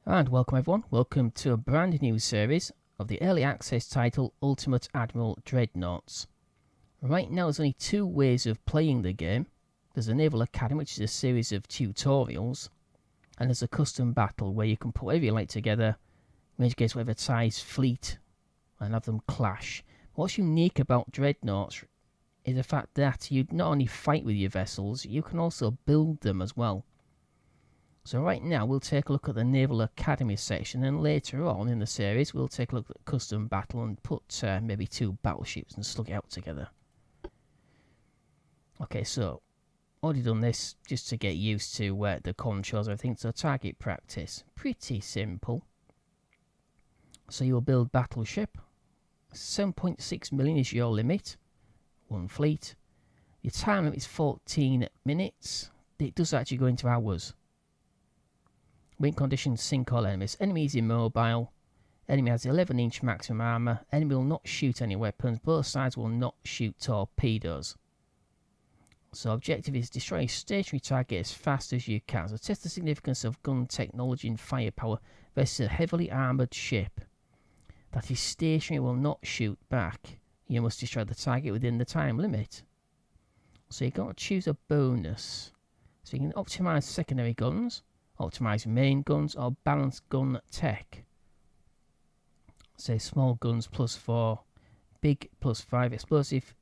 And welcome everyone, welcome to a brand new series of the early access title Ultimate Admiral Dreadnoughts. Right now there's only two ways of playing the game. There's a Naval Academy, which is a series of tutorials, and there's a custom battle where you can put whatever you like together, manage to get whatever size fleet and have them clash. What's unique about Dreadnoughts is the fact that you not only fight with your vessels, you can also build them as well. So right now we'll take a look at the Naval Academy section, and later on in the series we'll take a look at the custom battle and put maybe two battleships and slug it out together. Okay, so already done this just to get used to the controls and everything. So target practice, pretty simple. So you'll build battleship. 7.6 million is your limit. One fleet. Your time limit is 14 minutes. It does actually go into hours. Wind conditions, sink all enemies. Enemy is immobile. Enemy has 11-inch maximum armour. Enemy will not shoot any weapons. Both sides will not shoot torpedoes. So objective is destroy a stationary target as fast as you can. So test the significance of gun technology and firepower versus a heavily armoured ship that is stationary, will not shoot back. You must destroy the target within the time limit. So you've got to choose a bonus. So you can optimise secondary guns, optimize main guns, or balance gun tech. Say small guns +4, big +5, explosive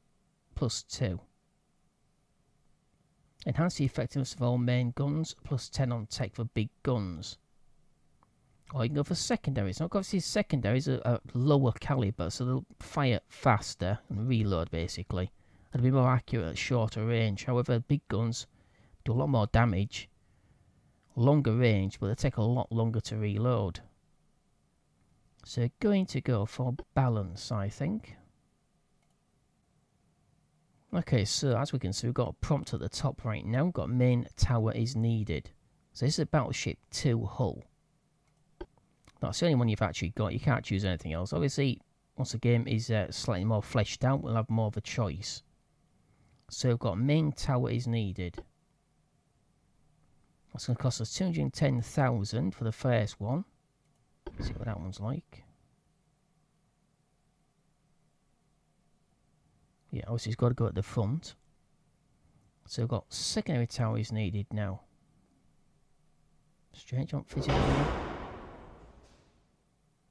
+2. Enhance the effectiveness of all main guns, +10 on tech for big guns. Or you can go for secondaries. Now obviously secondaries are lower caliber, so they'll fire faster and reload basically. And be more accurate at shorter range. However, big guns do a lot more damage, longer range, but they take a lot longer to reload. So going to go for balance, I think. Okay, so as we can see, we've got a prompt at the top right now. We've got main tower is needed. So this is a battleship 2 hull. That's the only one you've actually got. You can't choose anything else. Obviously, once the game is slightly more fleshed out, we'll have more of a choice. So we've got main tower is needed. That's going to cost us 210,000 for the first one. Let's see what that one's like. Yeah, obviously it's got to go at the front. So we've got secondary tower is needed now. Straight jump physical.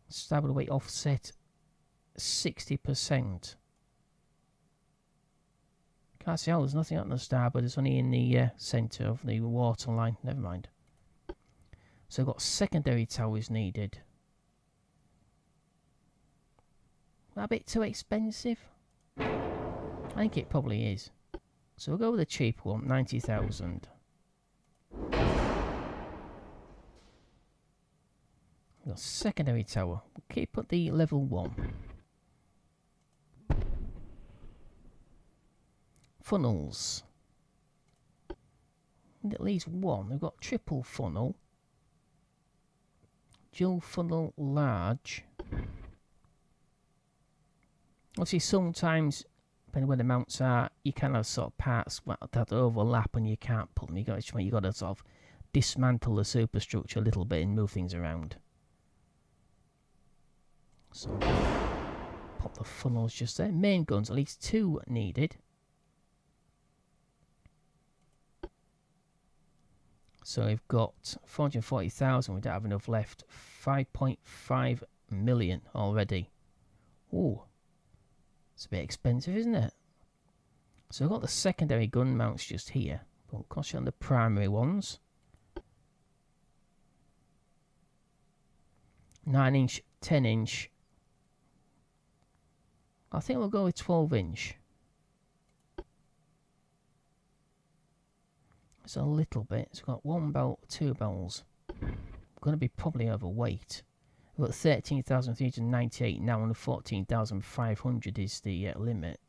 Starboard weight offset 60%. Can't see how there's nothing on the starboard, it's only in the centre of the waterline. Never mind. So we've got secondary towers needed. A bit too expensive? I think it probably is. So we'll go with a cheap one, 90,000. We've got secondary tower. We'll keep at the level 1. Funnels. And at least one. We've got triple funnel. Dual funnel large. Obviously sometimes, depending where the mounts are, you can have sort of parts that overlap and you can't pull them. You've got to sort of dismantle the superstructure a little bit and move things around. So pop the funnels just there. Main guns, at least 2 needed. So we've got 440,000, we don't have enough left. 5.5 million already. Ooh, it's a bit expensive, isn't it? So we've got the secondary gun mounts just here. But we'll concentrate on the primary ones. 9-inch, 10-inch. I think we'll go with 12-inch. It's a little bit. It's got 1 bell, 2 bells. Going to be probably overweight. We've got 13,398 now, and 14,500 is the limit.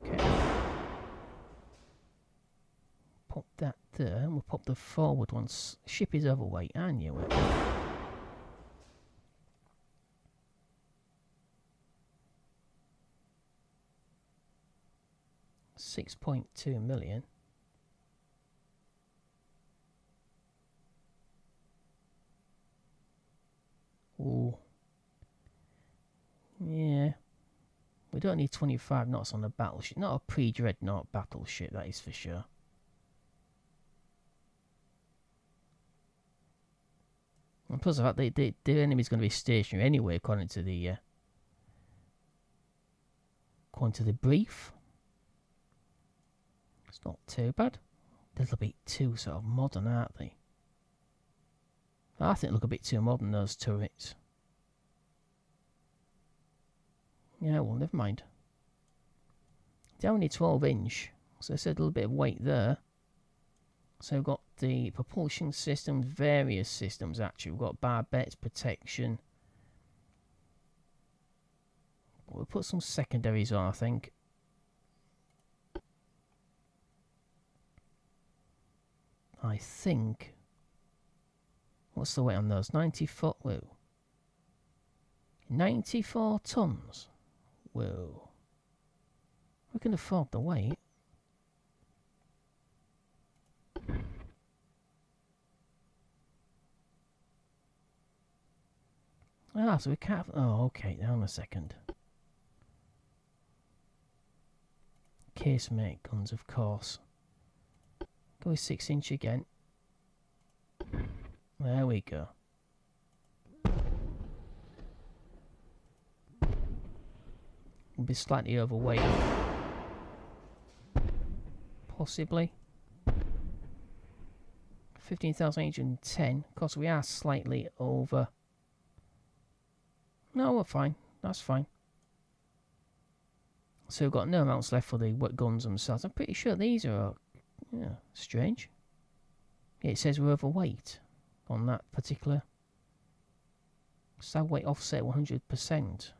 Okay. Pop that there, and we'll pop the forward ones. Ship is overweight, I knew it. 6.2 million. Ooh. Yeah. We don't need 25 knots on a battleship. Not a pre-Dreadnought battleship, that is for sure. And plus the fact the enemy's going to be stationary anyway, according to the brief. It's not too bad. A little bit too sort of modern, aren't they? I think they look a bit too modern, those turrets. Yeah, well, never mind. They're only 12-inch, so there's a little bit of weight there. So we've got the propulsion systems, various systems actually. We've got barbettes, protection. We'll put some secondaries on, I think. What's the weight on those? 94. Whoa. 94 tons. Whoa. We can afford the weight. So we can't. Oh, okay. Hang on a second. Casemate guns, of course. Go with 6-inch again. There we go. We'll be slightly overweight. Possibly. 15,810. Of course, we are slightly over. No, we're fine. That's fine. So we've got no amounts left for the guns themselves. I'm pretty sure these are, yeah, strange. Yeah, it says we're overweight on that particular. Stab weight offset 100%.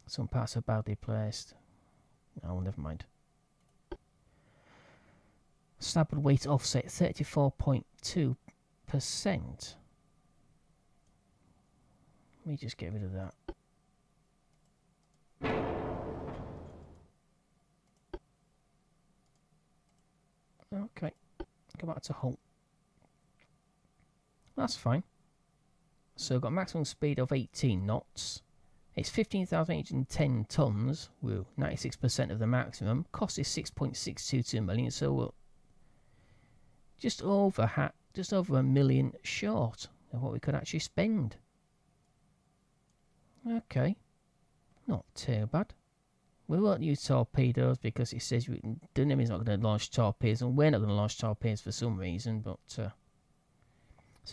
Some parts are badly placed. Oh, never mind. Starboard weight offset 34.2%. Let me just get rid of that. Okay, go back to halt. That's fine. So we've got maximum speed of 18 knots. It's 15,810 tons. Woo, 96% of the maximum. Cost is 6.622 million. So we're just over $1 million short of what we could actually spend. Okay, not too bad. We won't use torpedoes because it says the enemy's not going to launch torpedoes, and we're not going to launch torpedoes for some reason. But so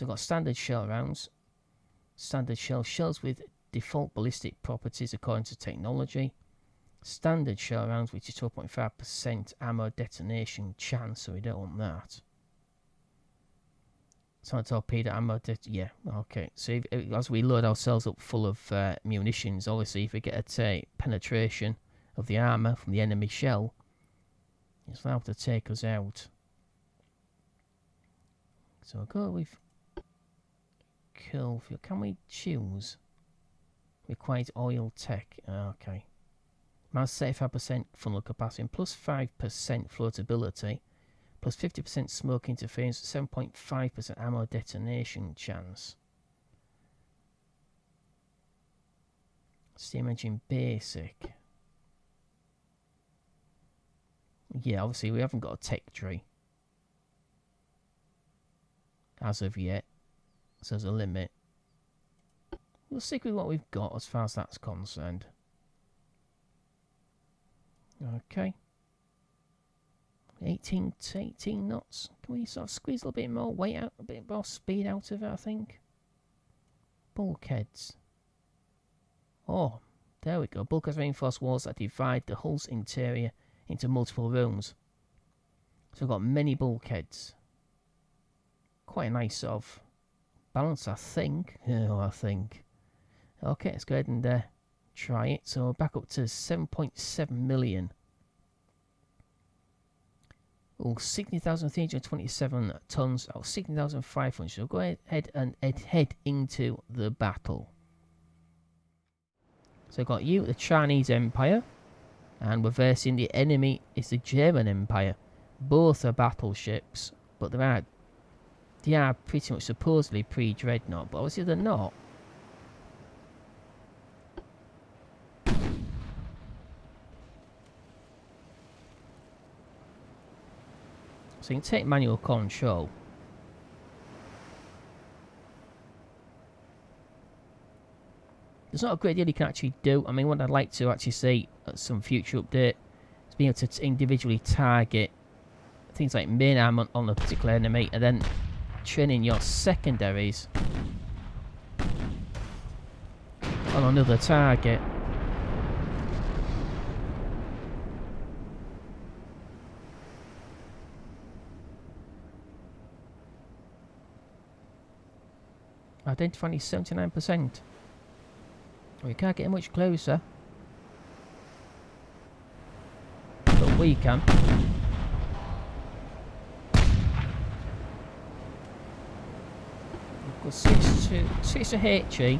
we've got standard shell rounds, standard shells with default ballistic properties according to technology, standard shell rounds which is 12.5% ammo detonation chance, so we don't want that. So torpedo ammo, yeah, okay. So as we load ourselves up full of munitions, obviously if we get a penetration of the armour from the enemy shell, it's allowed to take us out. So we'll go with cool fuel. Can we choose? Required oil tech. Okay. Minus 35% funnel capacity and plus 5% floatability. Plus 50% smoke interference, 7.5% ammo detonation chance. Steam engine basic. Yeah, obviously we haven't got a tech tree as of yet, so there's a limit. We'll stick with what we've got as far as that's concerned. Okay. 18 knots. Can we sort of squeeze a little bit more weight out, a bit more speed out of it, I think? Bulkheads. Oh, there we go. Bulkheads reinforced walls that divide the hull's interior into multiple rooms. So we've got many bulkheads. Quite a nice sort of balance, I think. Oh, I think. Okay, let's go ahead and try it. So we're back up to 7.7 million. Oh, 16,327 tons. Oh, 16,500. So go ahead and head into the battle. So I've got you, the Chinese Empire, and we're versing the enemy is the German Empire. Both are battleships, but there are They are pretty much supposedly pre-Dreadnought, but obviously they're not. So you can take manual control. There's not a great deal you can actually do. I mean, what I'd like to actually see at some future update is being able to individually target things like main armament on a particular enemy and then training your secondaries on another target. Identifying 79%. We can't get much closer. But we can. We'll switch to HE.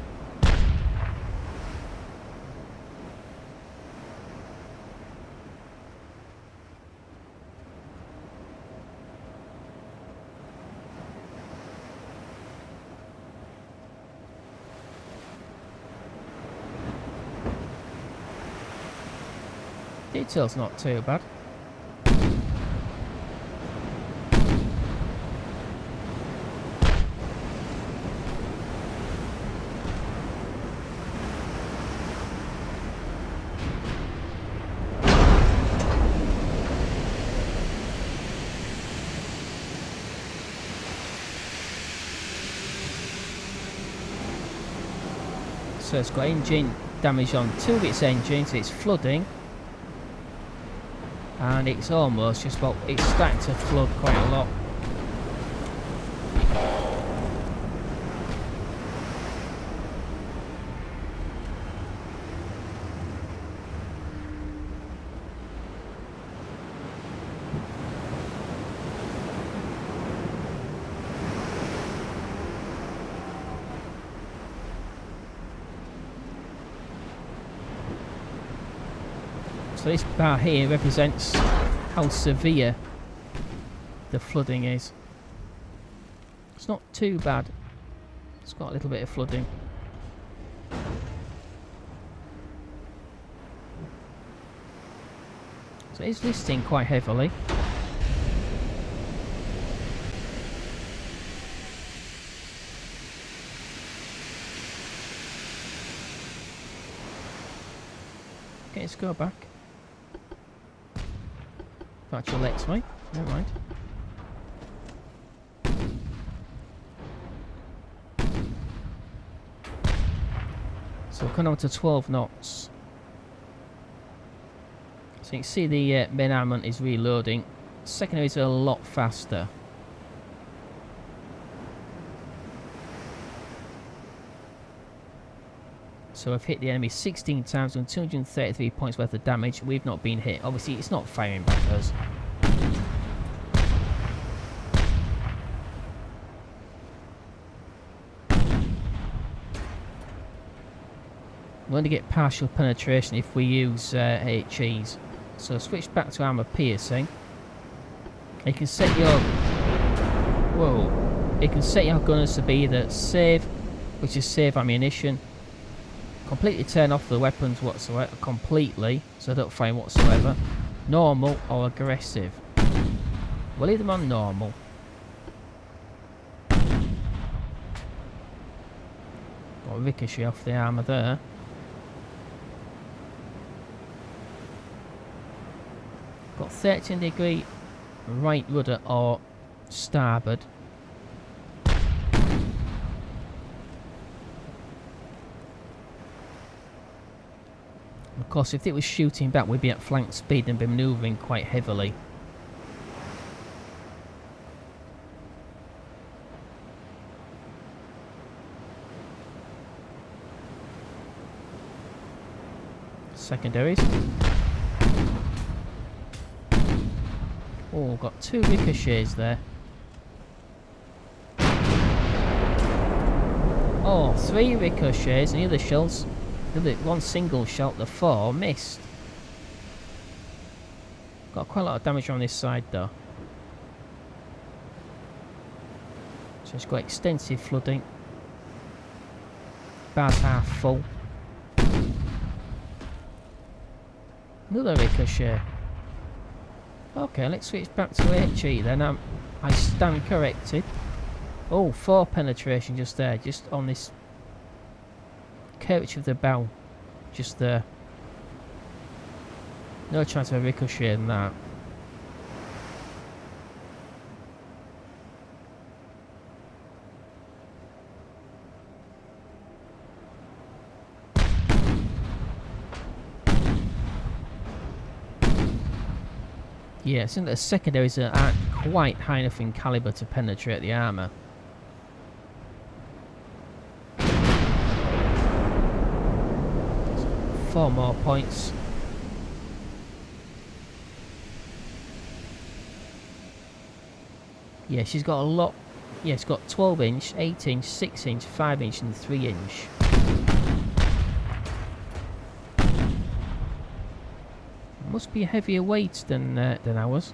Detail's not too bad. So it's got engine damage on 2 of its engines, it's flooding. And it's almost just about, it's starting to flood quite a lot. So this bar here represents how severe the flooding is. It's not too bad. It's got a little bit of flooding. So it's listing quite heavily. Okay, let's go back. Actual X, mate. Never mind. So we're coming on to 12 knots. So you can see the main armament is reloading. Secondaries are a lot faster. So I've hit the enemy 16 times and 233 points worth of damage. We've not been hit. Obviously, it's not firing back at us. We only get partial penetration if we use HEs. So switch back to armor piercing. You can set your you can set your gunners to be either save, which is save ammunition. Completely turn off the weapons whatsoever, completely, so don't fire whatsoever. Normal or aggressive. We'll leave them on normal. Got a ricochet off the armour there. Got 13° right rudder or starboard. Of course, if it was shooting back, we'd be at flank speed and be manoeuvring quite heavily. Secondaries. Oh, got 2 ricochets there. Oh, 3 ricochets and the other shells. One single shot, the 4 missed. Got quite a lot of damage on this side though. So it's got extensive flooding. Bar's half full. Another ricochet. Okay, let's switch back to HE then. I stand corrected. Oh, 4 penetration just there, just on this curvature of the bow. Just there. No chance of a ricochet in that. Yeah, it seems that the secondaries aren't quite high enough in calibre to penetrate the armour. Four more points. Yeah, she's got a lot. Yeah, it's got 12 inch, 8 inch, 6 inch, 5 inch and 3 inch. Must be heavier weights than ours.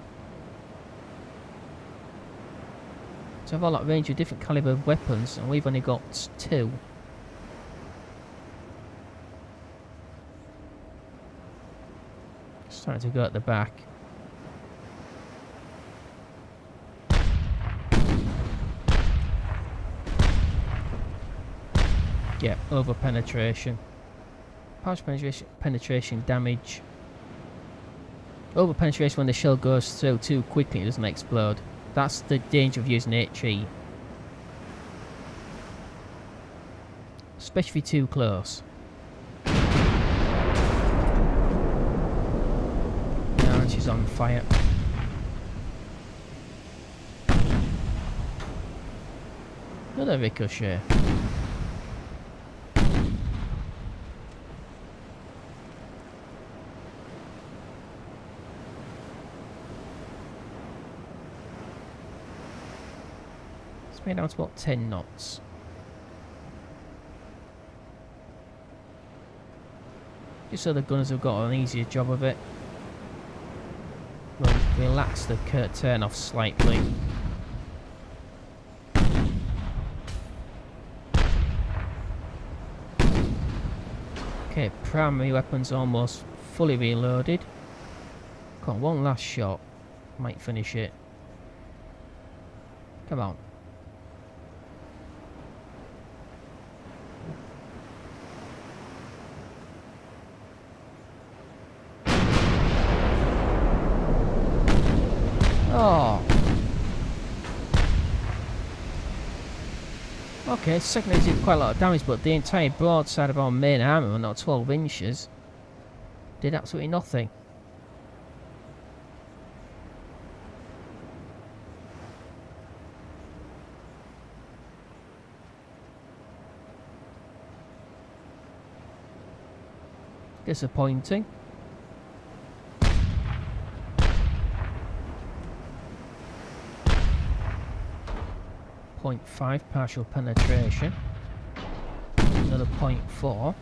So I've got a lot range of different calibre of weapons, and we've only got 2. Starting to go at the back. Yeah, over penetration. Partial penetration damage. Over penetration when the shell goes through too quickly, it doesn't explode. That's the danger of using HE. Especially if you're too close. Now she's on fire. Another ricochet. Made down to about 10 knots. Just so the gunners have got an easier job of it. We'll relax the turn off slightly. Okay, primary weapons almost fully reloaded. Got one last shot. Might finish it. Come on. Oh. Okay, secondly did quite a lot of damage, but the entire broadside of our main armour, not 12 inches, did absolutely nothing. Disappointing. .5 partial penetration. Another .4.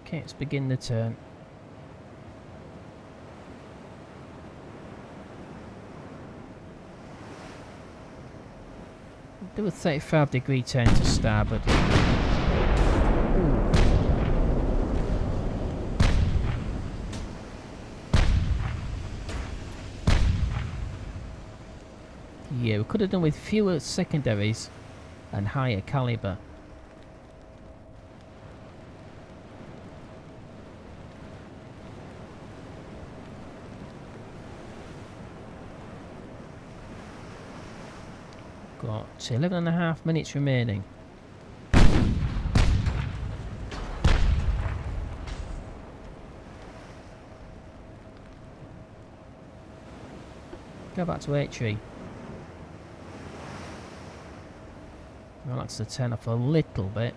Okay, let's begin the turn. Do a 35-degree turn to starboard. Yeah, we could have done with fewer secondaries and higher calibre. Got 11.5 minutes remaining. Go back to HE. Relax the turn off a little bit.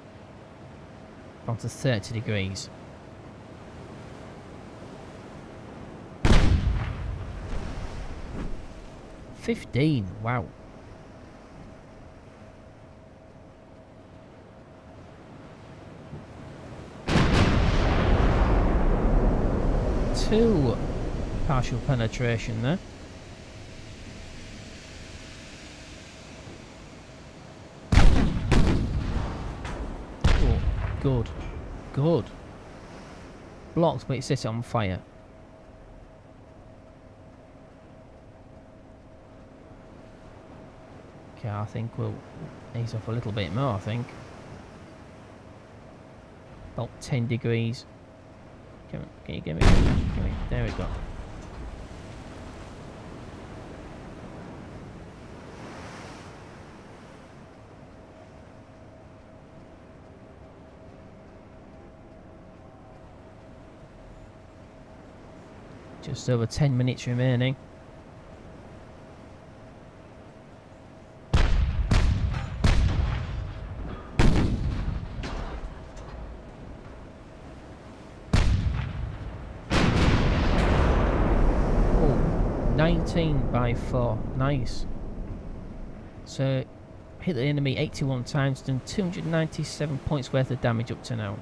Down to 30 degrees. $15, wow. 2 partial penetration there. Oh, good. Good. Blocked, but it sets it on fire. Okay, I think we'll ease off a little bit more, I think. About 10 degrees. Can you give me? There we go. Just over 10 minutes remaining. Oh, 19 by 4. Nice. So, hit the enemy 81 times, done 297 points worth of damage up to now.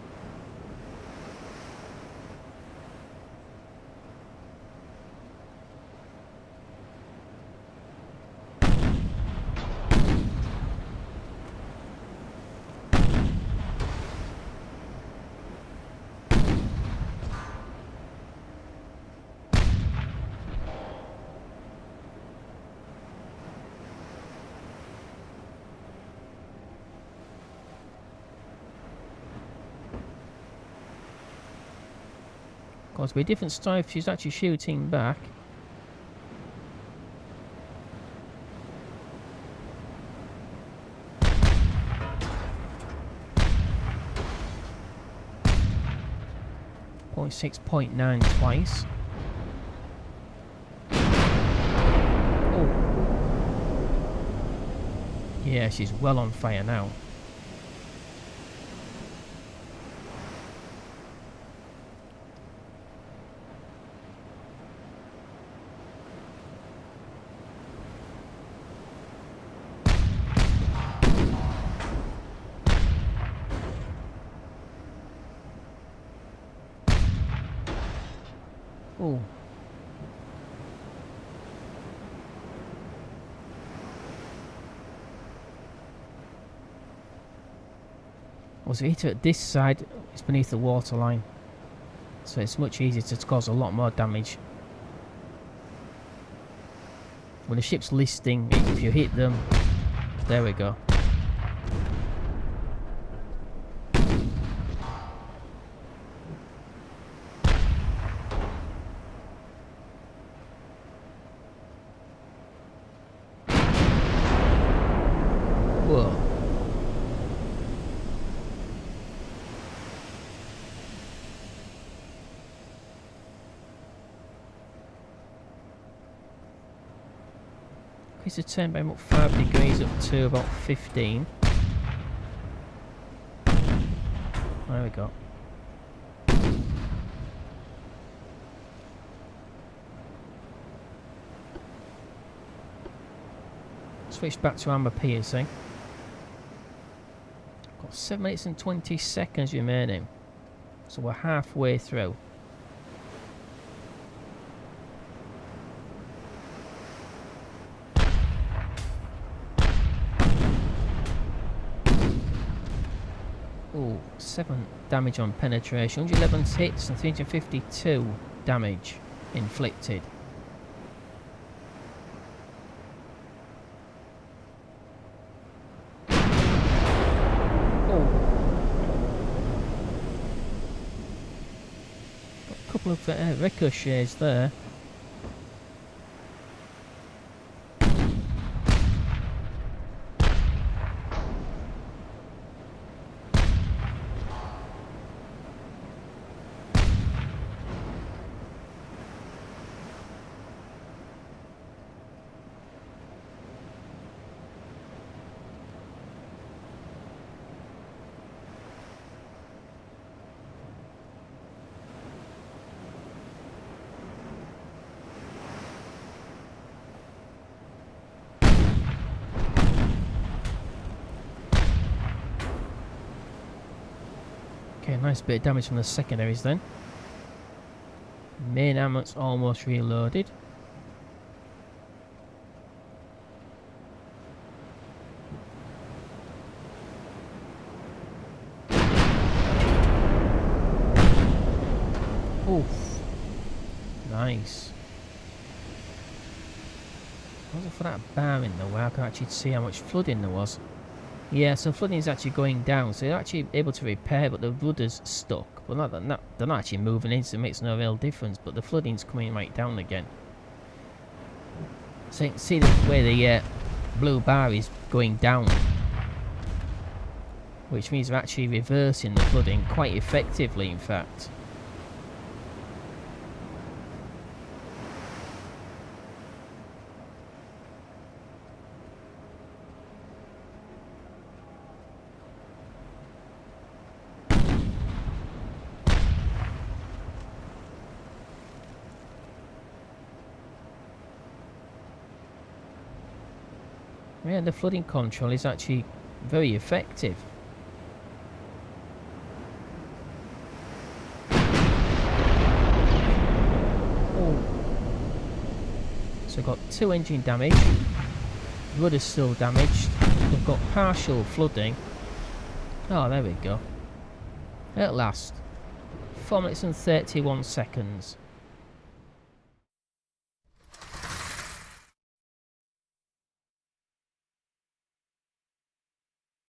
Of course, it'd be a different story if she's actually shooting back. Point 6.9 twice. Oh. Yeah, she's well on fire now. Oh. Was it hit at this side? It's beneath the waterline, so it's much easier to cause a lot more damage. When the ship's listing, if you hit them, there we go. Whoa. Increase the turn by about 5 degrees up to about 15. There we go. Switch back to armor piercing. Got 7 minutes and 20 seconds remaining, so we're halfway through. Oh, 7 damage on penetration, 111 hits and 352 damage inflicted. Couple of ricochets there. Okay, nice bit of damage from the secondaries then. Main armour's almost reloaded. Oof. Nice. What was it for that bar in the way? I could actually see how much flooding there was. Yeah, so flooding is actually going down, so you're actually able to repair, but the rudder's stuck. But they're not actually moving in, so it makes no real difference, but the flooding's coming right down again. So you can see where the blue bar is going down, which means we're actually reversing the flooding quite effectively, in fact. Yeah, the flooding control is actually very effective. Oh. So we've got 2 engine damage. Rudder's still damaged. We've got partial flooding. Oh, there we go. At last. 4 minutes and 31 seconds.